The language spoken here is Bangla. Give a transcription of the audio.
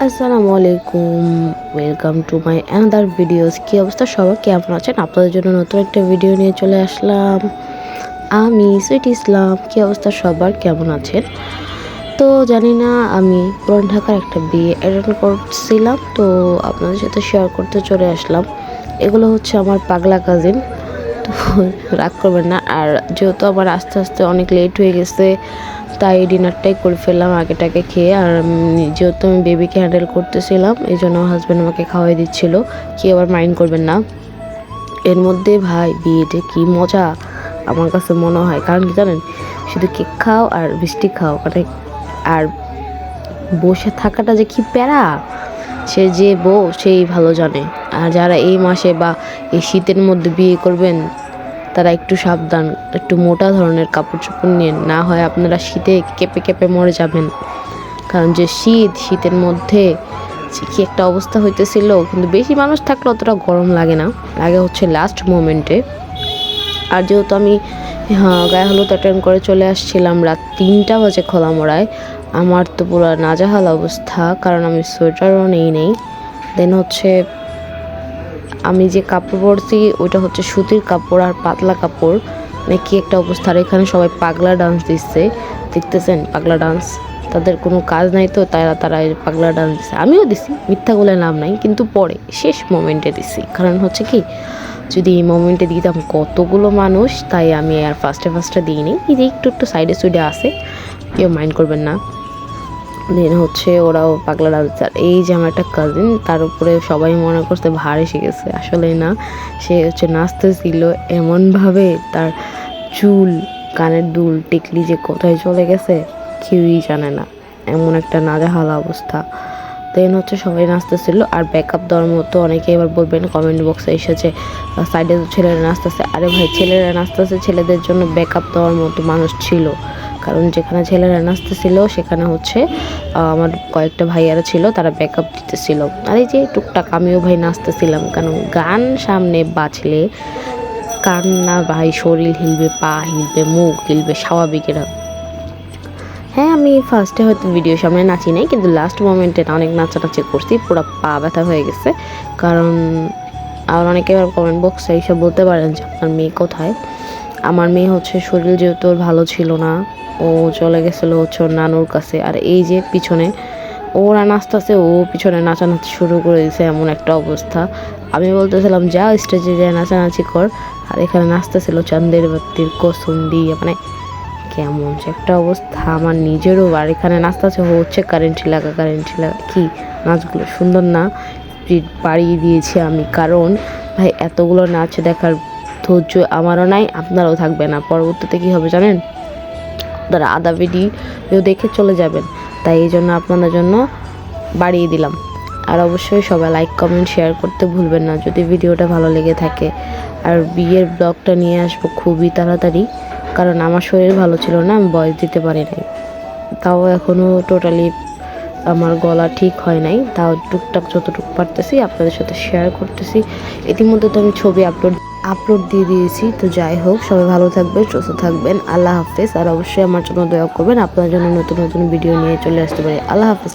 আসসালামু আলাইকুম, welcome to my another videos. কী অবস্থা সবার, কেমন আছেন? আপনাদের জন্য নতুন একটা ভিডিও নিয়ে চলে আসলাম। আমি সুইট ইসলাম। কী অবস্থা সবার, কেমন আছেন? তো জানি না, আমি পুরান ঢাকার একটা বিয়ে অ্যাটেন্ড করছিলাম, তো আপনাদের সাথে শেয়ার করতে চলে আসলাম। এগুলো হচ্ছে আমার পাগলা কাজিন, তো রাগ করবেন না। আর যেহেতু আমার আস্তে আস্তে অনেক লেট হয়ে গেছে, তাই ডিনারটাই করে ফেললাম আগেটাকে খেয়ে। আর যেহেতু আমি বেবিকে হ্যান্ডেল করতেছিলাম, এই জন্য হাজব্যান্ড আমাকে খাওয়াই দিচ্ছিলো। কি আবার মাইন্ড করবেন না। এর মধ্যে ভাই বিয়েতে কি মজা আমার কাছে মনে হয়, কারণ কি জানেন, শুধু কেক খাও আর মিষ্টি খাও, মানে আর বসে থাকাটা যে কি প্যারা, সে যে বউ সেই ভালো জানে। আর যারা এই মাসে বা এই শীতের মধ্যে বিয়ে করবেন, তারা একটু সাবধান, একটু মোটা ধরনের কাপড় চোপড় নিয়ে, না হয় আপনারা শীতে কেঁপে কেঁপে মরে যাবেন। কারণ যে শীতের মধ্যে কি একটা অবস্থা হইতেছিল, কিন্তু বেশি মানুষ থাকলে অতটা গরম লাগে না, লাগে হচ্ছে লাস্ট মোমেন্টে। আর যেহেতু আমি গায়ে হলুদ অ্যাটেন্ড করে চলে আসছিলাম রাত 3টা বাজে খোলামোড়ায়, আমার তো পুরো নাজেহাল অবস্থা, কারণ আমি সোয়েটারও নেই। দেন হচ্ছে আমি যে কাপড় পরছি ওইটা হচ্ছে সুতির কাপড় আর পাতলা কাপড়, মানে কি একটা অবস্থা। আর এখানে সবাই পাগলা ডান্স দিচ্ছে, দেখতেছেন পাগলা ডান্স। তাদের কোনো কাজ নাই, তো তারা পাগলা ডান্স দিচ্ছে। আমিও দিছি, মিথ্যা বলে লাভ নাই, কিন্তু পরে শেষ মোমেন্টে দিছি। কারণ হচ্ছে কি, যদি এই মোমেন্টে দিতাম কতগুলো মানুষ, তাই আমি আর ফার্স্টে দিইনি। এই যে একটু সাইডে সুইডে আসে, কেউ মাইন্ড করবেন না। দেন হচ্ছে ওরাও পাগলা ডান্স। আর এই যে আমার একটা কাজিন, তার উপরে সবাই মনে করছে ভার এসে গেছে, আসলে না। সে হচ্ছে নাচতেছিল এমনভাবে, তার চুল, কানের দুল, টিকলি যে কোথায় চলে গেছে কেউই জানে না, এমন একটা নাজেহাল অবস্থা। দেন হচ্ছে সবাই নাচতেছিল। আর ব্যাকআপ দেওয়ার মতো অনেকে এবার বলবেন কমেন্ট বক্সে এসেছে, সাইডে তো ছেলেরা নাচতেছে। আরে ভাই, ছেলেরা নাচতেছে, ছেলেদের জন্য ব্যাকআপ দেওয়ার মতো মানুষ ছিল। কারণ যেখানে ছেলেরা নাচতেছিল সেখানে হচ্ছে আমার কয়েকটা ভাইয়ারা ছিল, তারা ব্যাকআপ দিতেছিল। আর এই যে টুকটাক আমিও ভাই নাচতেছিলাম, কারণ গান সামনে বাজলে কান না ভাই, শরীর হিলবে, পা হিলবে, মুখ হিলবে, স্বাভাবিক এরা। হ্যাঁ, আমি ফার্স্টে হয়তো ভিডিওর সামনে নাচি নাই, কিন্তু লাস্ট মোমেন্টে অনেক নাচানাচি করছি, পুরো পা ব্যথা হয়ে গেছে। কারণ আর অনেকে এবার কমেন্ট বক্সে এইসব বলতে পারেন যে আপনার মেয়ে কোথায়। আমার মেয়ে হচ্ছে শরীর যেহেতু ওর ভালো ছিল না, ও চলে গেছিলো হচ্ছে ওর নানুর কাছে। আর এই যে পিছনে ওরা নাচতেছে, ও পিছনে নাচানাচি শুরু করে দিয়েছে, এমন একটা অবস্থা। আমি বলতেছিলাম যা স্টেজে যায় নাচানাচি কর, আর এখানে নাচতেছিল চান্দের বাতির কসম দিয়ে, মানে কেমন যে একটা অবস্থা আমার নিজেরও। আর এখানে নাচতেছে হচ্ছে কারেন্টি লাগা কি নাচগুলো সুন্দর না, স্পিড বাড়িয়ে দিয়েছি আমি। কারণ ভাই এতগুলো নাচ দেখার ধৈর্য আমারও নাই, আপনারও থাকবে না। পরবর্তীতে কী হবে জানেন, আপনারা আধা ভিডিও দেখে চলে যাবেন। তাই এই জন্য আপনাদের জন্য বাড়িয়ে দিলাম। আর অবশ্যই সবাই লাইক কমেন্ট শেয়ার করতে ভুলবেন না যদি ভিডিওটা ভালো লেগে থাকে। আর বিয়ের ব্লগটা নিয়ে আসবো খুবই তাড়াতাড়ি, কারণ আমার শরীর ভালো ছিল না, আমি ভয়েস দিতে পারি নাই। তাও এখনও টোটালি আমার গলা ঠিক হয় নাই, তাও টুকটাক যতটুকু পারতেছি আপনাদের সাথে শেয়ার করতেছি। ইতিমধ্যে তো আমি ছবি আপলোড দিয়ে দিয়েছি। তো যাই হোক, সবাই ভালো থাকবেন, সুস্থ থাকবেন। আল্লাহ হাফেজ। আর অবশ্যই আমার জন্য দোয়া করবেন, আপনার জন্য নতুন ভিডিও নিয়ে চলে আসতে পারি। আল্লাহ হাফেজ।